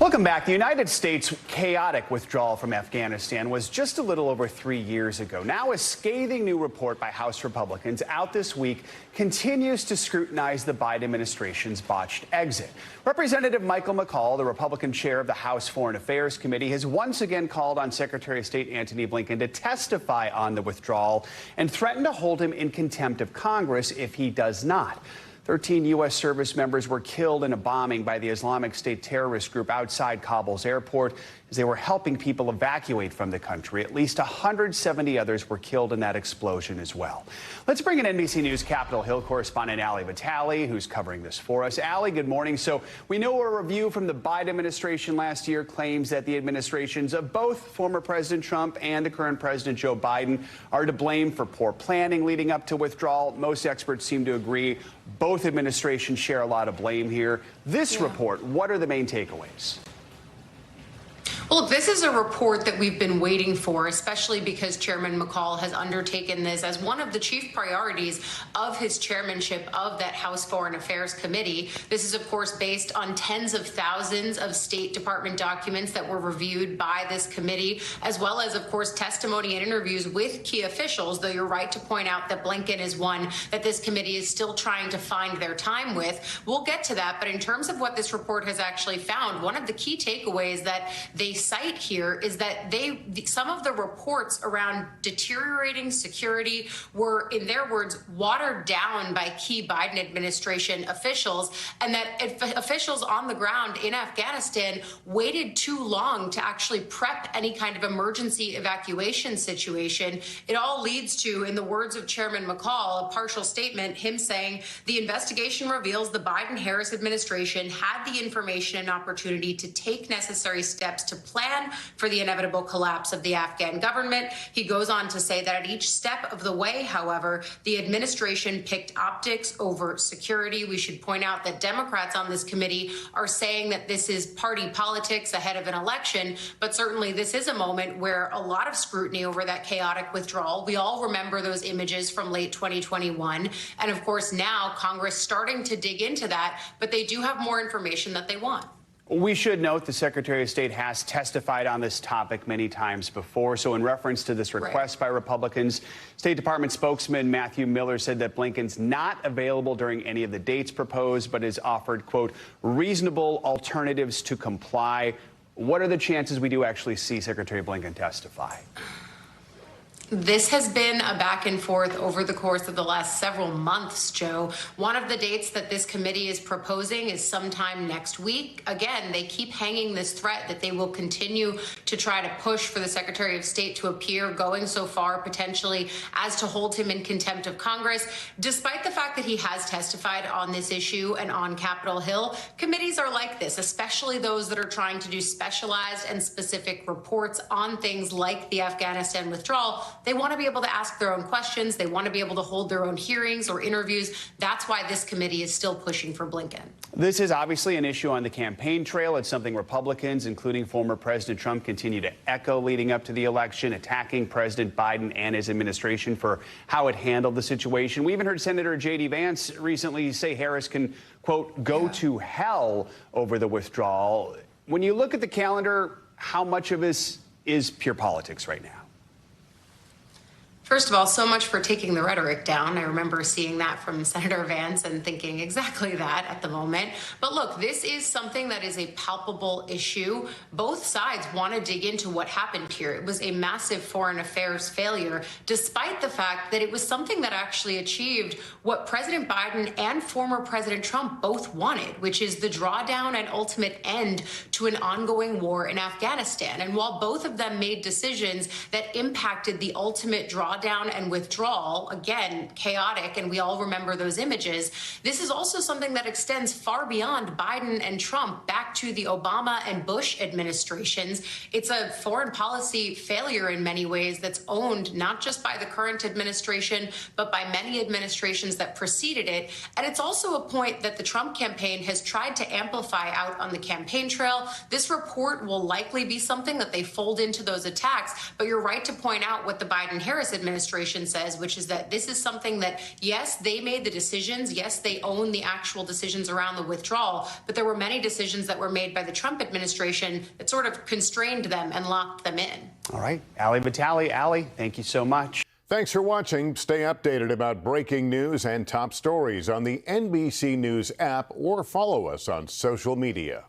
Welcome back. The United States' chaotic withdrawal from Afghanistan was just a little over 3 years ago. Now, a scathing new report by House Republicans out this week continues to scrutinize the Biden administration's botched exit. Representative McCaul, the Republican chair of the House Foreign Affairs Committee, has once again called on Secretary of State Antony Blinken to testify on the withdrawal and threatened to hold him in contempt of Congress if he does not. 13 U.S. service members were killed in a bombing by the Islamic State terrorist group outside Kabul's airport as they were helping people evacuate from the country. At least 170 others were killed in that explosion as well. Let's bring in NBC News Capitol Hill correspondent Ali Vitali, who's covering this for us. Ali, good morning. So we know a review from the Biden administration last year claims that the administrations of both former President Trump and the current President Joe Biden are to blame for poor planning leading up to withdrawal. Most experts seem to agree both administrations share a lot of blame here. This report, what are the main takeaways? Well, this is a report that we've been waiting for, especially because Chairman McCaul has undertaken this as one of the chief priorities of his chairmanship of that House Foreign Affairs Committee. This is, of course, based on tens of thousands of State Department documents that were reviewed by this committee, as well as, of course, testimony and interviews with key officials, though you're right to point out that Blinken is one that this committee is still trying to find their time with. We'll get to that, but in terms of what this report has actually found, one of the key takeaways that they cite here is that some of the reports around deteriorating security were, in their words, watered down by key Biden administration officials, and that officials on the ground in Afghanistan waited too long to actually prep any kind of emergency evacuation situation. It all leads to, in the words of Chairman McCaul, a partial statement, him saying, the investigation reveals the Biden-Harris administration had the information and opportunity to take necessary steps to plan for the inevitable collapse of the Afghan government. He goes on to say that at each step of the way, however, the administration picked optics over security. We should point out that Democrats on this committee are saying that this is party politics ahead of an election, but certainly this is a moment where a lot of scrutiny over that chaotic withdrawal. We all remember those images from late 2021. And of course, now Congress starting to dig into that, but they do have more information that they want. We should note the Secretary of State has testified on this topic many times before. So in reference to this request by Republicans, State Department spokesman Matthew Miller said that Blinken's not available during any of the dates proposed, but has offered, quote, reasonable alternatives to comply. What are the chances we do actually see Secretary Blinken testify? This has been a back and forth over the course of the last several months, Joe. One of the dates that this committee is proposing is sometime next week. Again, they keep hanging this threat that they will continue to try to push for the Secretary of State to appear, going so far potentially as to hold him in contempt of Congress. Despite the fact that he has testified on this issue and on Capitol Hill, committees are like this, especially those that are trying to do specialized and specific reports on things like the Afghanistan withdrawal. They want to be able to ask their own questions. They want to be able to hold their own hearings or interviews. That's why this committee is still pushing for Blinken. This is obviously an issue on the campaign trail. It's something Republicans, including former President Trump, continue to echo leading up to the election, attacking President Biden and his administration for how it handled the situation. We even heard Senator J.D. Vance recently say Harris can, quote, go to hell over the withdrawal. When you look at the calendar, how much of this is pure politics right now? First of all, so much for taking the rhetoric down. I remember seeing that from Senator Vance and thinking exactly that at the moment. But look, this is something that is a palpable issue. Both sides want to dig into what happened here. It was a massive foreign affairs failure, despite the fact that it was something that actually achieved what President Biden and former President Trump both wanted, which is the drawdown and ultimate end to an ongoing war in Afghanistan. And while both of them made decisions that impacted the ultimate drawdown and withdrawal, again, chaotic, and we all remember those images. This is also something that extends far beyond Biden and Trump back to the Obama and Bush administrations. It's a foreign policy failure in many ways that's owned not just by the current administration, but by many administrations that preceded it. And it's also a point that the Trump campaign has tried to amplify out on the campaign trail. This report will likely be something that they fold into those attacks, but you're right to point out what the Biden-Harris administration administration says, which is that this is something that, yes, they made the decisions. Yes, they own the actual decisions around the withdrawal. But there were many decisions that were made by the Trump administration that sort of constrained them and locked them in. All right. Ali Vitali. Ali, thank you so much. Thanks for watching. Stay updated about breaking news and top stories on the NBC News app or follow us on social media.